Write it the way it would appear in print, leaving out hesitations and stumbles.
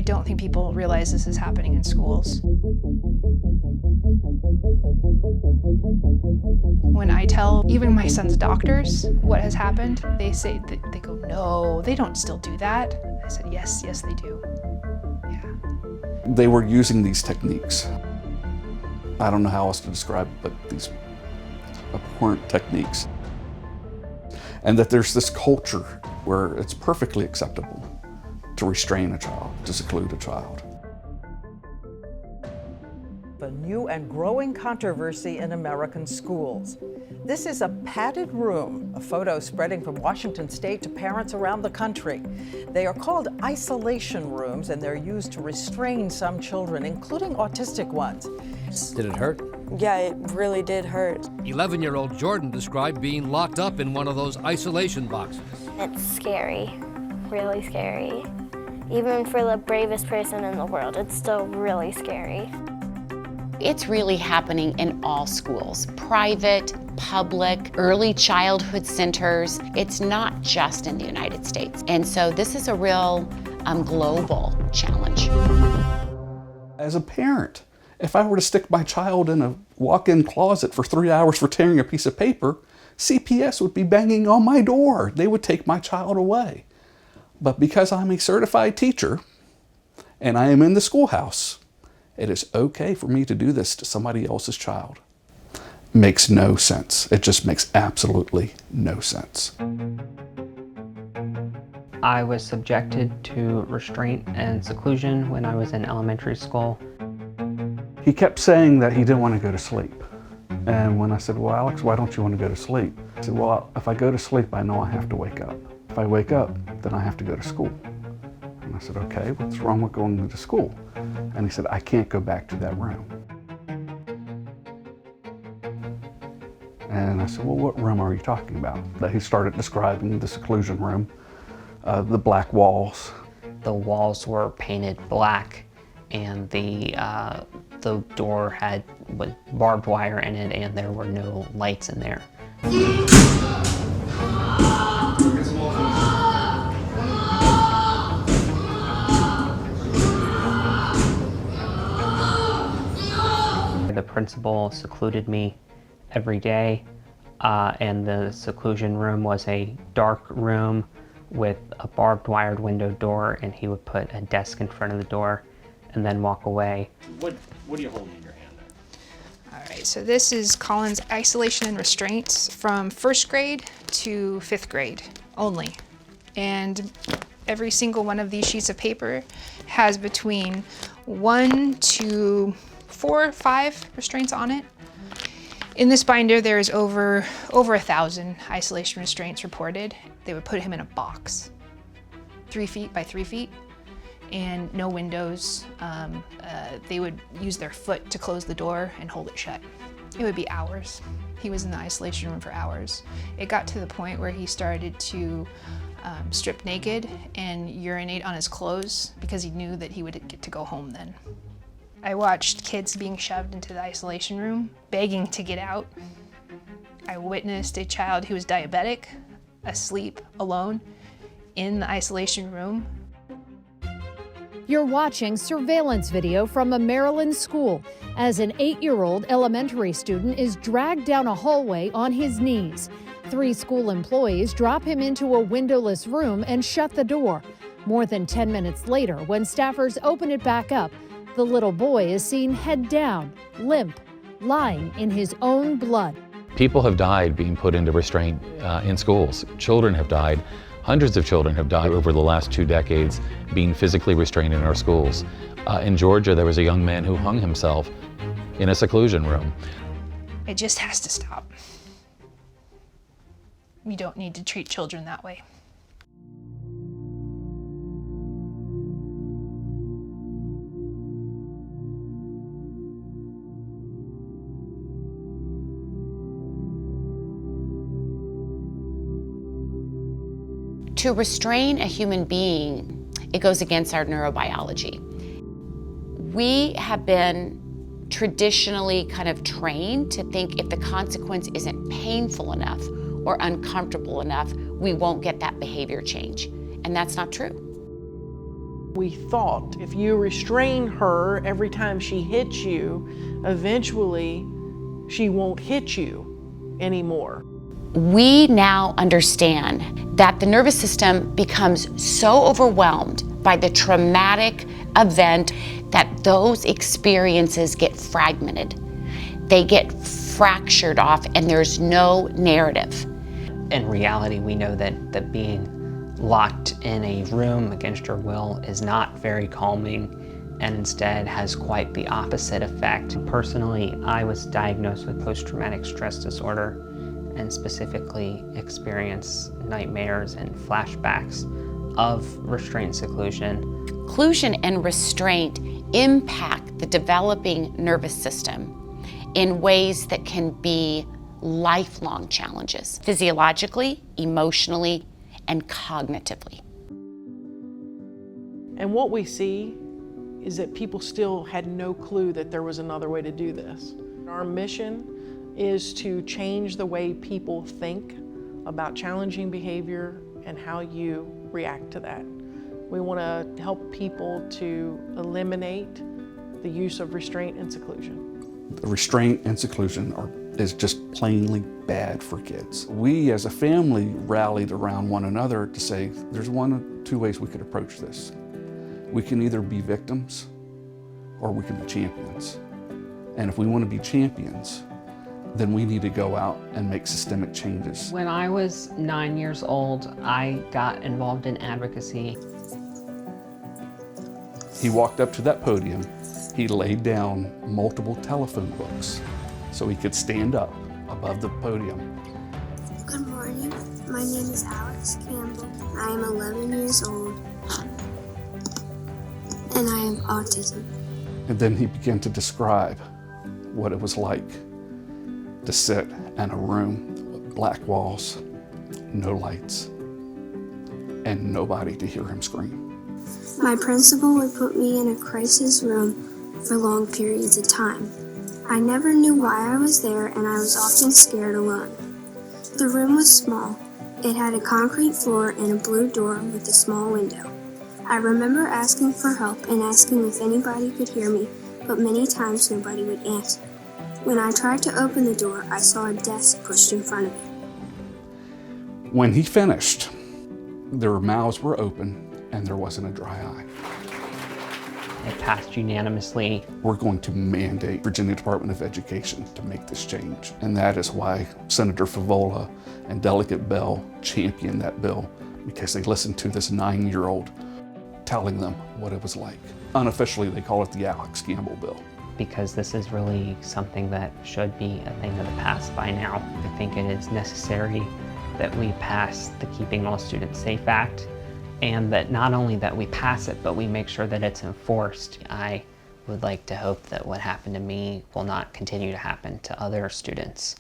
I don't think people realize this is happening in schools. When I tell even my son's doctors what has happened, they say, they go, no, they don't still do that. I said, yes, they do. Yeah. They were using these techniques. I don't know how else to describe it, but these abhorrent techniques. And that there's this culture where it's perfectly acceptable to restrain a child, to seclude a child. A new and growing controversy in American schools. This is a padded room, a photo spreading from Washington State to parents around the country. They are called isolation rooms, and they're used to restrain some children, including autistic ones. Did it hurt? Yeah, it really did hurt. 11-year-old Jordan described being locked up in one of those isolation boxes. It's scary, really scary. Even for the bravest person in the world, it's still really scary. It's really happening in all schools, private, public, early childhood centers. It's not just in the United States. And so this is a real global challenge. As a parent, if I were to stick my child in a walk-in closet for 3 hours for tearing a piece of paper, CPS would be banging on my door. They would take my child away. But because I'm a certified teacher and I am in the schoolhouse, it is okay for me to do this to somebody else's child. Makes no sense. It just makes absolutely no sense. I was subjected to restraint and seclusion when I was in elementary school. He kept saying that he didn't want to go to sleep. And when I said, well, Alex, why don't you want to go to sleep? He said, well, if I go to sleep, I know I have to wake up. If I wake up, then I have to go to school. And I said, okay, what's wrong with going to school? And he said, I can't go back to that room. And I said, well, what room are you talking about? That he started describing the seclusion room, the black walls. The walls were painted black, and the door had barbed wire in it, and there were no lights in there. The principal secluded me every day, and the seclusion room was a dark room with a barbed wired window door, and he would put a desk in front of the door and then walk away. What are you holding in your hand there? All right, so this is Colin's isolation and restraints from 1st grade to 5th grade only. And every single one of these sheets of paper has between 1 to 4 or 5 restraints on it. In this binder, there is over 1,000 isolation restraints reported. They would put him in a box, 3 feet by 3 feet, and no windows. They would use their foot to close the door and hold it shut. It would be hours. He was in the isolation room for hours. It got to the point where he started to strip naked and urinate on his clothes because he knew that he would get to go home then. I watched kids being shoved into the isolation room, begging to get out. I witnessed a child who was diabetic, asleep, alone, in the isolation room. You're watching surveillance video from a Maryland school as an 8-year-old elementary student is dragged down a hallway on his knees. 3 school employees drop him into a windowless room and shut the door. More than 10 minutes later, when staffers open it back up, the little boy is seen head down, limp, lying in his own blood. People have died being put into restraint in schools. Children have died. Hundreds of children have died over the last 2 decades being physically restrained in our schools. In Georgia, there was a young man who hung himself in a seclusion room. It just has to stop. We don't need to treat children that way. To restrain a human being, it goes against our neurobiology. We have been traditionally kind of trained to think if the consequence isn't painful enough or uncomfortable enough, we won't get that behavior change. And that's not true. We thought if you restrain her every time she hits you, eventually she won't hit you anymore. We now understand that the nervous system becomes so overwhelmed by the traumatic event that those experiences get fragmented. They get fractured off and there's no narrative. In reality, we know that being locked in a room against your will is not very calming and instead has quite the opposite effect. Personally, I was diagnosed with post-traumatic stress disorder and specifically experience nightmares and flashbacks of restraint seclusion. Seclusion and restraint impact the developing nervous system in ways that can be lifelong challenges, physiologically, emotionally, and cognitively. And what we see is that people still had no clue that there was another way to do this. Our mission is to change the way people think about challenging behavior and how you react to that. We want to help people to eliminate the use of restraint and seclusion. Restraint and seclusion is just plainly bad for kids. We as a family rallied around one another to say there's one of two ways we could approach this. We can either be victims or we can be champions. And if we want to be champions, then we need to go out and make systemic changes. When I was 9 years old, I got involved in advocacy. He walked up to that podium, he laid down multiple telephone books so he could stand up above the podium. Good morning, my name is Alex Campbell. I am 11 years old and I have autism. And then he began to describe what it was like to sit in a room with black walls, no lights, and nobody to hear him scream. My principal would put me in a crisis room for long periods of time. I never knew why I was there and I was often scared alone. The room was small. It had a concrete floor and a blue door with a small window. I remember asking for help and asking if anybody could hear me, but many times nobody would answer. When I tried to open the door, I saw a desk pushed in front of me. When he finished, their mouths were open and there wasn't a dry eye. It passed unanimously. We're going to mandate Virginia Department of Education to make this change. And that is why Senator Favola and Delegate Bell championed that bill, because they listened to this 9-year-old telling them what it was like. Unofficially, they call it the Alex Campbell bill. Because this is really something that should be a thing of the past by now. I think it is necessary that we pass the Keeping All Students Safe Act, and that not only that we pass it, but we make sure that it's enforced. I would like to hope that what happened to me will not continue to happen to other students.